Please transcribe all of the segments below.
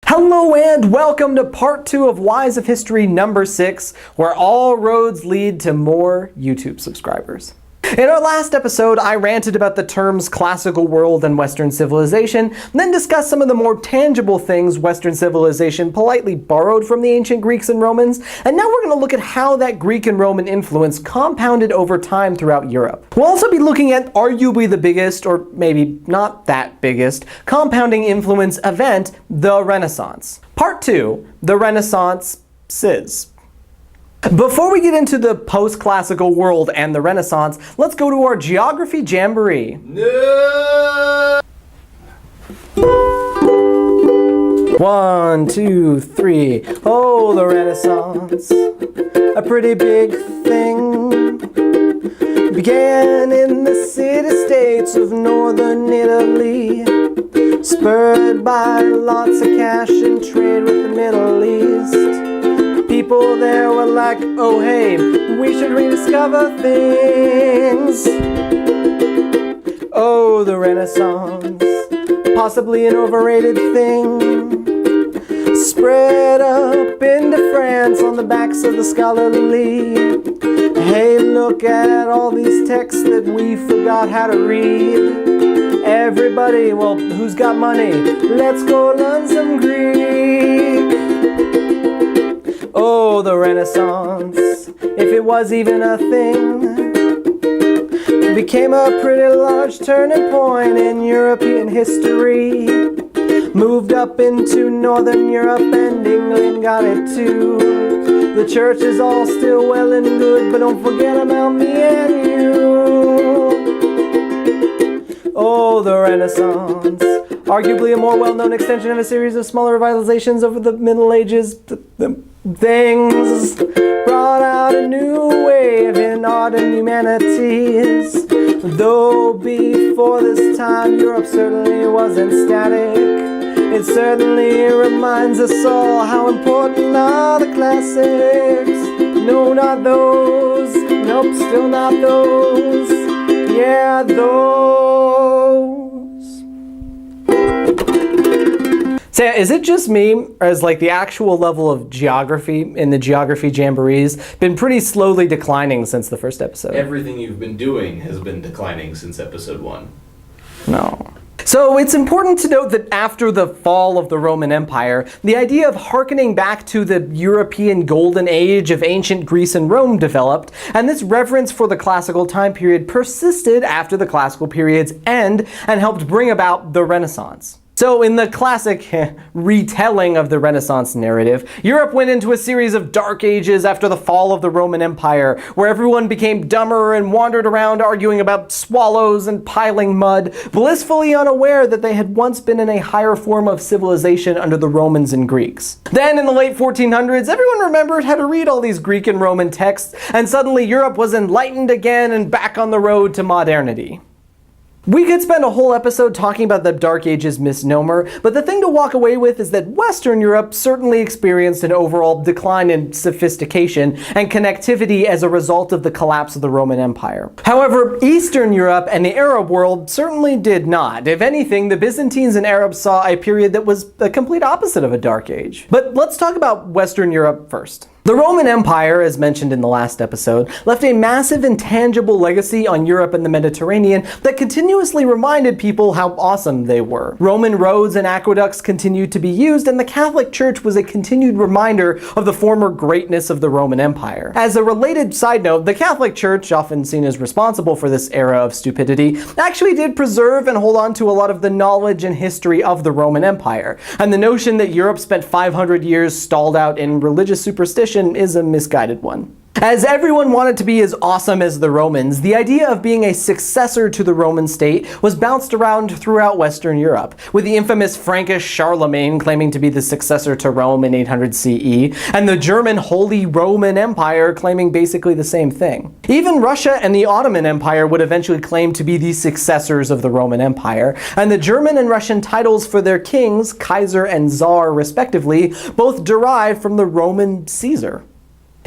Hello and welcome to part 2 of Whys of History number 6, where all roads lead to more YouTube subscribers. In our last episode, I ranted about the terms classical world and Western civilization, and then discussed some of the more tangible things Western civilization politely borrowed from the ancient Greeks and Romans, and now we're going to look at how that Greek and Roman influence compounded over time throughout Europe. We'll also be looking at arguably the biggest, or maybe not that biggest, compounding influence event, the Renaissance. Part 2, the Renaissance Sis. Before we get into the post-classical world and the Renaissance, let's go to our geography jamboree. No! 1, 2, 3. Oh, the Renaissance, a pretty big thing. Began in the city-states of northern Italy, spurred by lots of cash and trade with the Middle East. People there were like, oh hey, we should rediscover things. Oh, the Renaissance, possibly an overrated thing. Spread up into France on the backs of the scholarly. Hey, look at all these texts that we forgot how to read. Everybody, well, who's got money? Let's go learn some Greek. Oh, the Renaissance, if it was even a thing, became a pretty large turning point in European history. Moved up into Northern Europe and England got it too. The church is all still well and good, but don't forget about me and you. Oh, the Renaissance, arguably a more well-known extension of a series of smaller revitalizations over the Middle Ages. Things brought out a new wave in art and humanities. Though before this time Europe certainly wasn't static, it certainly reminds us all how important are the classics. No, not those. Nope, still not those. Yeah, those. So is it just me, or has like the actual level of geography in the geography jamborees been pretty slowly declining since the first episode? Everything you've been doing has been declining since episode 1. No. So it's important to note that after the fall of the Roman Empire, the idea of hearkening back to the European golden age of ancient Greece and Rome developed, and this reverence for the classical time period persisted after the classical period's end and helped bring about the Renaissance. So in the classic retelling of the Renaissance narrative, Europe went into a series of dark ages after the fall of the Roman Empire, where everyone became dumber and wandered around arguing about swallows and piling mud, blissfully unaware that they had once been in a higher form of civilization under the Romans and Greeks. Then in the late 1400s, everyone remembered how to read all these Greek and Roman texts, and suddenly Europe was enlightened again and back on the road to modernity. We could spend a whole episode talking about the Dark Ages misnomer, but the thing to walk away with is that Western Europe certainly experienced an overall decline in sophistication and connectivity as a result of the collapse of the Roman Empire. However, Eastern Europe and the Arab world certainly did not. If anything, the Byzantines and Arabs saw a period that was the complete opposite of a Dark Age. But let's talk about Western Europe first. The Roman Empire, as mentioned in the last episode, left a massive intangible legacy on Europe and the Mediterranean that continuously reminded people how awesome they were. Roman roads and aqueducts continued to be used, and the Catholic Church was a continued reminder of the former greatness of the Roman Empire. As a related side note, the Catholic Church, often seen as responsible for this era of stupidity, actually did preserve and hold on to a lot of the knowledge and history of the Roman Empire, and the notion that Europe spent 500 years stalled out in religious superstition is a misguided one. As everyone wanted to be as awesome as the Romans, the idea of being a successor to the Roman state was bounced around throughout Western Europe, with the infamous Frankish Charlemagne claiming to be the successor to Rome in 800 CE, and the German Holy Roman Empire claiming basically the same thing. Even Russia and the Ottoman Empire would eventually claim to be the successors of the Roman Empire, and the German and Russian titles for their kings, Kaiser and Tsar respectively, both derived from the Roman Caesar.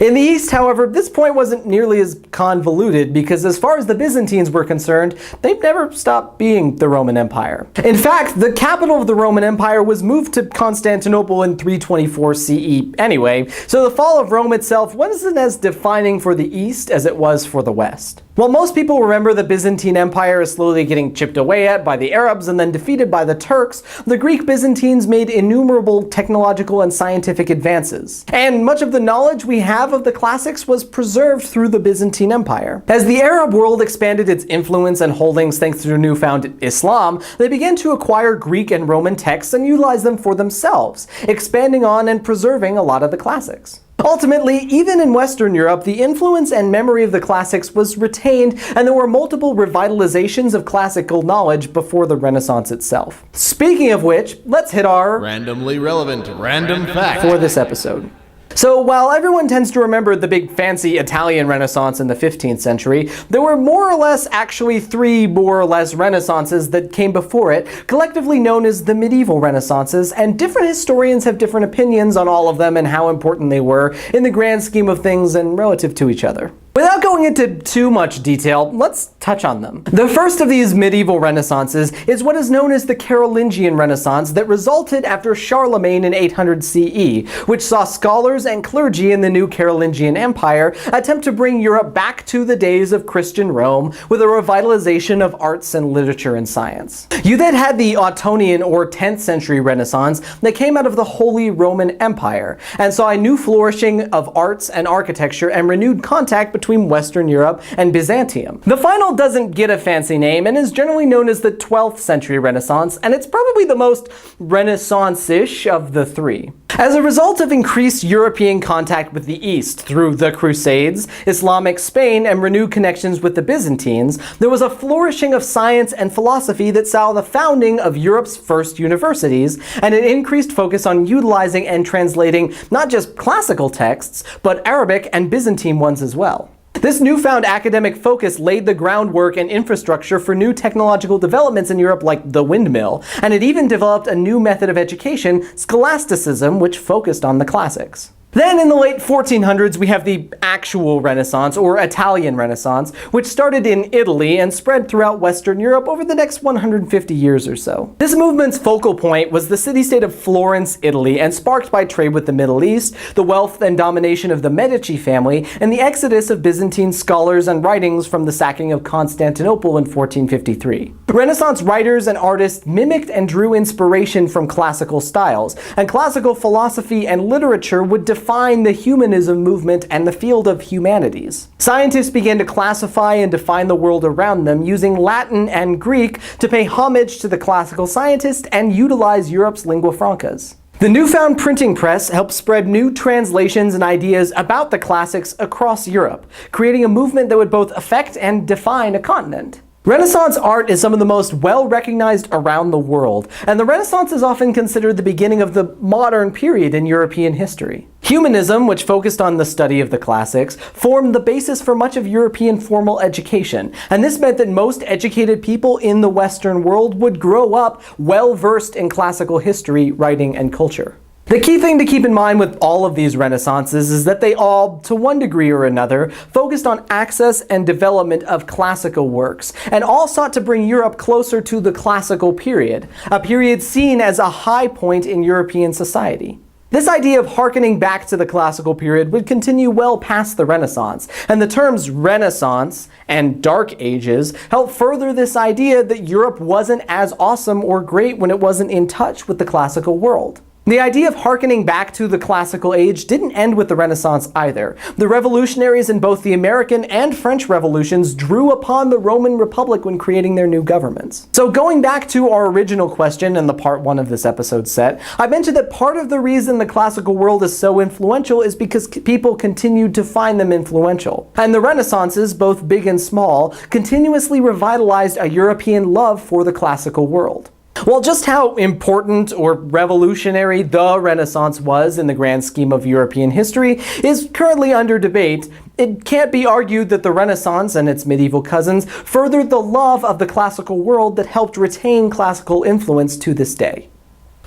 In the East, however, this point wasn't nearly as convoluted because as far as the Byzantines were concerned, they'd never stopped being the Roman Empire. In fact, the capital of the Roman Empire was moved to Constantinople in 324 CE anyway, so the fall of Rome itself wasn't as defining for the East as it was for the West. While most people remember the Byzantine Empire as slowly getting chipped away at by the Arabs and then defeated by the Turks, the Greek Byzantines made innumerable technological and scientific advances. And much of the knowledge we have of the classics was preserved through the Byzantine Empire. As the Arab world expanded its influence and holdings thanks to newfound Islam, they began to acquire Greek and Roman texts and utilize them for themselves, expanding on and preserving a lot of the classics. Ultimately, even in Western Europe, the influence and memory of the classics was retained, and there were multiple revitalizations of classical knowledge before the Renaissance itself. Speaking of which, let's hit our randomly relevant random fact for this episode. So while everyone tends to remember the big fancy Italian Renaissance in the 15th century, there were more or less actually three more or less Renaissances that came before it, collectively known as the medieval Renaissances, and different historians have different opinions on all of them and how important they were in the grand scheme of things and relative to each other. Without going into too much detail, let's touch on them. The first of these medieval renaissances is what is known as the Carolingian Renaissance that resulted after Charlemagne in 800 CE, which saw scholars and clergy in the new Carolingian Empire attempt to bring Europe back to the days of Christian Rome with a revitalization of arts and literature and science. You then had the Ottonian or 10th century Renaissance that came out of the Holy Roman Empire and saw a new flourishing of arts and architecture and renewed contact between Western Europe and Byzantium. The final doesn't get a fancy name and is generally known as the 12th century Renaissance, and it's probably the most Renaissance-ish of the three. As a result of increased European contact with the East through the Crusades, Islamic Spain, and renewed connections with the Byzantines, there was a flourishing of science and philosophy that saw the founding of Europe's first universities, and an increased focus on utilizing and translating not just classical texts, but Arabic and Byzantine ones as well. This newfound academic focus laid the groundwork and infrastructure for new technological developments in Europe like the windmill, and it even developed a new method of education, scholasticism, which focused on the classics. Then in the late 1400s, we have the actual Renaissance, or Italian Renaissance, which started in Italy and spread throughout Western Europe over the next 150 years or so. This movement's focal point was the city-state of Florence, Italy, and sparked by trade with the Middle East, the wealth and domination of the Medici family, and the exodus of Byzantine scholars and writings from the sacking of Constantinople in 1453. Renaissance writers and artists mimicked and drew inspiration from classical styles, and classical philosophy and literature would define the humanism movement and the field of humanities. Scientists began to classify and define the world around them using Latin and Greek to pay homage to the classical scientists and utilize Europe's lingua francas. The newfound printing press helped spread new translations and ideas about the classics across Europe, creating a movement that would both affect and define a continent. Renaissance art is some of the most well-recognized around the world, and the Renaissance is often considered the beginning of the modern period in European history. Humanism, which focused on the study of the classics, formed the basis for much of European formal education, and this meant that most educated people in the Western world would grow up well-versed in classical history, writing, and culture. The key thing to keep in mind with all of these renaissances is that they all, to one degree or another, focused on access and development of classical works, and all sought to bring Europe closer to the classical period, a period seen as a high point in European society. This idea of hearkening back to the classical period would continue well past the Renaissance, and the terms Renaissance and Dark Ages help further this idea that Europe wasn't as awesome or great when it wasn't in touch with the classical world. The idea of hearkening back to the classical age didn't end with the Renaissance either. The revolutionaries in both the American and French revolutions drew upon the Roman Republic when creating their new governments. So going back to our original question in the part 1 of this episode set, I mentioned that part of the reason the classical world is so influential is because people continued to find them influential. And the Renaissances, both big and small, continuously revitalized a European love for the classical world. Well, just how important or revolutionary the Renaissance was in the grand scheme of European history is currently under debate. It can't be argued that the Renaissance and its medieval cousins furthered the love of the classical world that helped retain classical influence to this day.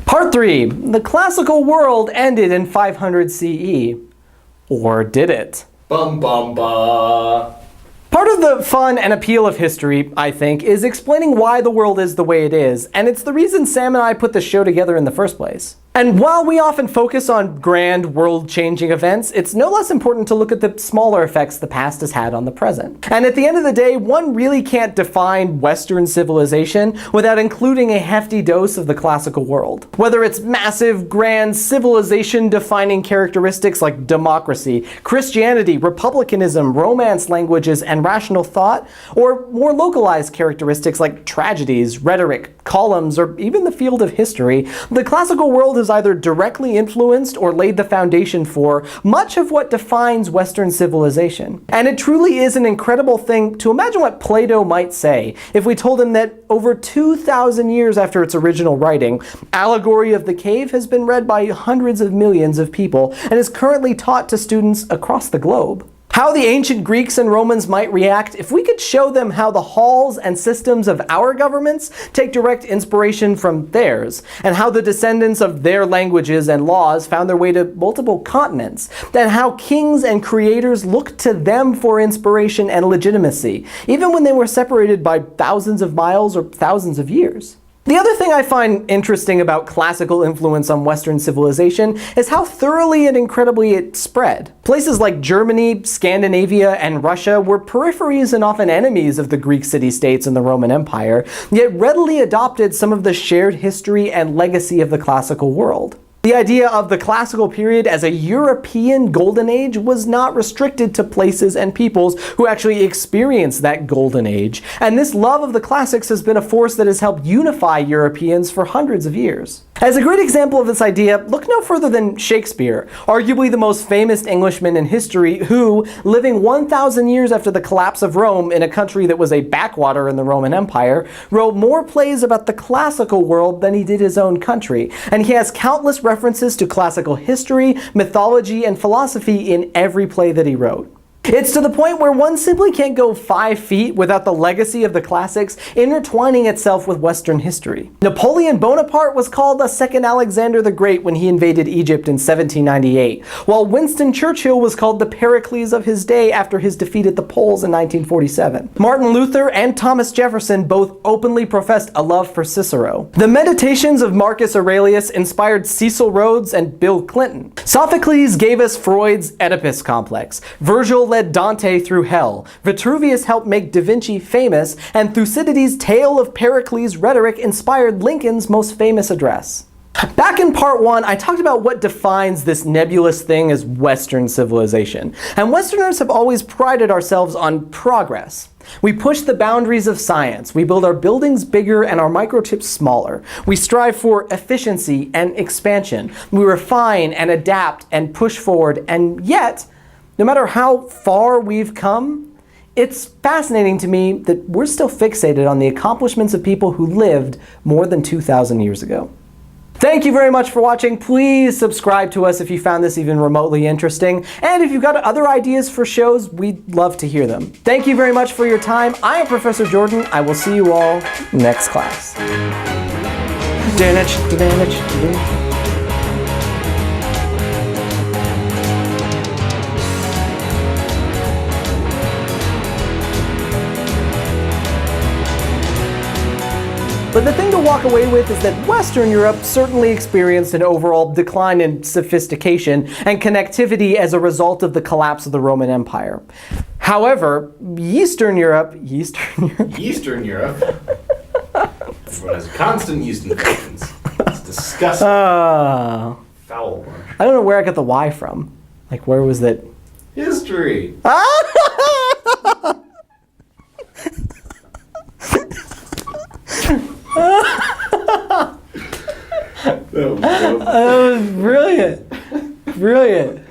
Part 3. The classical world ended in 500 CE. Or did it? Bum bum ba. Part of the fun and appeal of history, I think, is explaining why the world is the way it is, and it's the reason Sam and I put the show together in the first place. And while we often focus on grand, world-changing events, it's no less important to look at the smaller effects the past has had on the present. And at the end of the day, one really can't define Western civilization without including a hefty dose of the classical world. Whether it's massive, grand, civilization-defining characteristics like democracy, Christianity, republicanism, Romance languages, and rational thought, or more localized characteristics like tragedies, rhetoric, columns, or even the field of history, the classical world has either directly influenced or laid the foundation for much of what defines Western civilization. And it truly is an incredible thing to imagine what Plato might say if we told him that over 2,000 years after its original writing, Allegory of the Cave has been read by hundreds of millions of people and is currently taught to students across the globe. How the ancient Greeks and Romans might react if we could show them how the halls and systems of our governments take direct inspiration from theirs, and how the descendants of their languages and laws found their way to multiple continents, and how kings and creators looked to them for inspiration and legitimacy, even when they were separated by thousands of miles or thousands of years. The other thing I find interesting about classical influence on Western civilization is how thoroughly and incredibly it spread. Places like Germany, Scandinavia, and Russia were peripheries and often enemies of the Greek city-states and the Roman Empire, yet readily adopted some of the shared history and legacy of the classical world. The idea of the classical period as a European golden age was not restricted to places and peoples who actually experienced that golden age, and this love of the classics has been a force that has helped unify Europeans for hundreds of years. As a great example of this idea, look no further than Shakespeare, arguably the most famous Englishman in history who, living 1,000 years after the collapse of Rome in a country that was a backwater in the Roman Empire, wrote more plays about the classical world than he did his own country, and he has countless references to classical history, mythology, and philosophy in every play that he wrote. It's to the point where one simply can't go 5 feet without the legacy of the classics intertwining itself with Western history. Napoleon Bonaparte was called the second Alexander the Great when he invaded Egypt in 1798, while Winston Churchill was called the Pericles of his day after his defeat at the polls in 1947. Martin Luther and Thomas Jefferson both openly professed a love for Cicero. The Meditations of Marcus Aurelius inspired Cecil Rhodes and Bill Clinton. Sophocles gave us Freud's Oedipus complex. Virgil led Dante through hell. Vitruvius helped make Da Vinci famous, and Thucydides' tale of Pericles' rhetoric inspired Lincoln's most famous address. Back in part 1, I talked about what defines this nebulous thing as Western civilization. And Westerners have always prided ourselves on progress. We push the boundaries of science. We build our buildings bigger and our microchips smaller. We strive for efficiency and expansion. We refine and adapt and push forward, and yet, no matter how far we've come, it's fascinating to me that we're still fixated on the accomplishments of people who lived more than 2,000 years ago. Thank you very much for watching. Please subscribe to us if you found this even remotely interesting. And if you've got other ideas for shows, we'd love to hear them. Thank you very much for your time. I am Professor Jordan. I will see you all next class. But the thing to walk away with is that Western Europe certainly experienced an overall decline in sophistication and connectivity as a result of the collapse of the Roman Empire. However, Eastern Europe... Eastern Europe? Everyone has constant yeast infections. It's disgusting. Foul one. I don't know where I got the Y from. Like, where was that? History. That was brilliant. Brilliant.